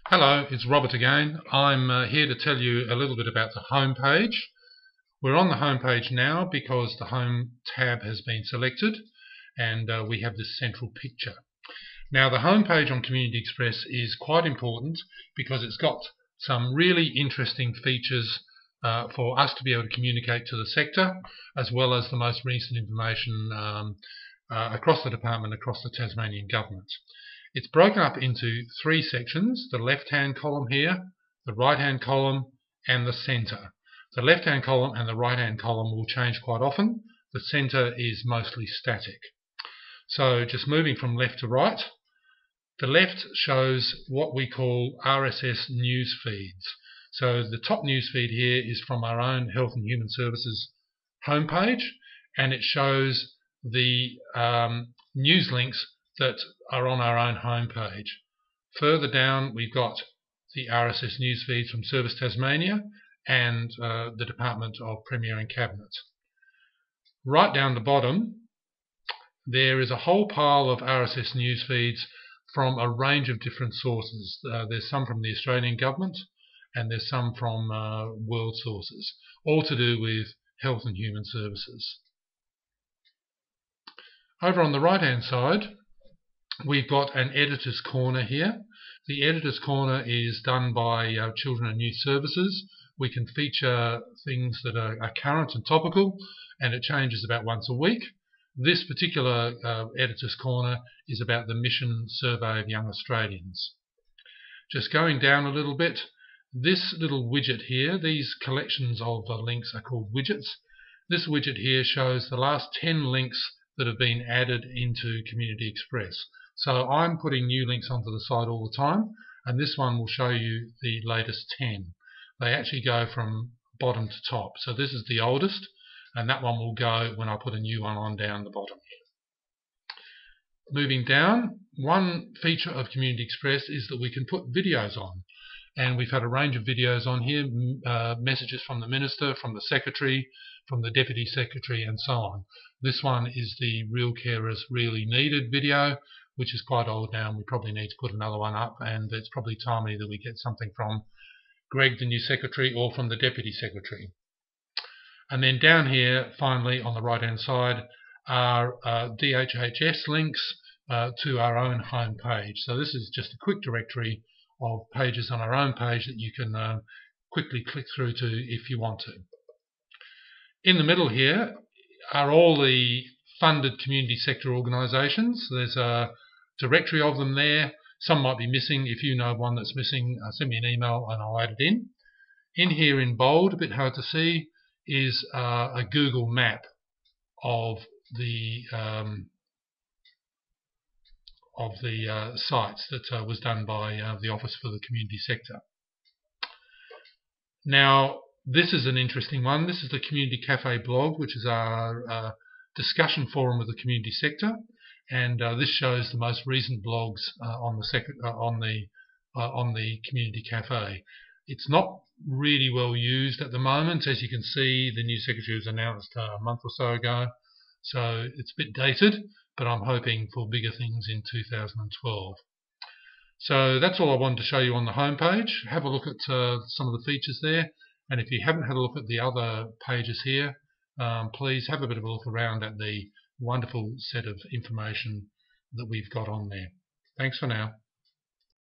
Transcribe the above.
Hello, it's Robert again. I'm here to tell you a little bit about the home page. We're on the home page now because the home tab has been selected and we have this central picture. Now the home page on Community Express is quite important because it's got some really interesting features for us to be able to communicate to the sector, as well as the most recent information across the department, across the Tasmanian government. It's broken up into three sections: the left-hand column here, the right-hand column, and the centre. The left-hand column and the right-hand column will change quite often. The centre is mostly static. So just moving from left to right, the left shows what we call RSS news feeds. So the top news feed here is from our own Health and Human Services homepage, and it shows the news links that are on our own homepage. Further down, we've got the RSS news feeds from Service Tasmania and the Department of Premier and Cabinet. Right down the bottom, there is a whole pile of RSS news feeds from a range of different sources. There's some from the Australian government and there's some from world sources, all to do with health and human services. Over on the right-hand side, we've got an editor's corner here. The editor's corner is done by Children and Youth Services. We can feature things that are current and topical, and it changes about once a week. This particular editor's corner is about the Mission Survey of Young Australians. Just going down a little bit, this little widget here, these collections of links are called widgets. This widget here shows the last 10 links that have been added into Community Express. So I'm putting new links onto the site all the time, and this one will show you the latest 10. They actually go from bottom to top. So this is the oldest, and that one will go when I put a new one on down the bottom. Moving down, one feature of Community Express is that we can put videos on. And we've had a range of videos on here, messages from the Minister, from the Secretary, from the Deputy Secretary, and so on. This one is the Real Carers Really Needed video, which is quite old now, and we probably need to put another one up, and it's probably timely that we get something from Greg, the new Secretary, or from the Deputy Secretary. And then down here, finally, on the right-hand side, are DHHS links to our own home page. So this is just a quick directory of pages on our own page that you can quickly click through to if you want to. In the middle here are all the funded community sector organisations. There's a directory of them there. Some might be missing. If you know one that's missing, send me an email and I'll add it in. In here in bold, a bit hard to see, is a Google map of the sites that was done by the Office for the Community Sector. Now, this is an interesting one. This is the Community Cafe blog, which is our discussion forum of the community sector, and this shows the most recent blogs on the Community Cafe. It's not really well used at the moment. As you can see, the new secretary was announced a month or so ago, so it's a bit dated, but I'm hoping for bigger things in 2012. So that's all I wanted to show you on the home page. Have a look at some of the features there, and if you haven't had a look at the other pages here, please have a bit of a look around at the wonderful set of information that we've got on there. Thanks for now.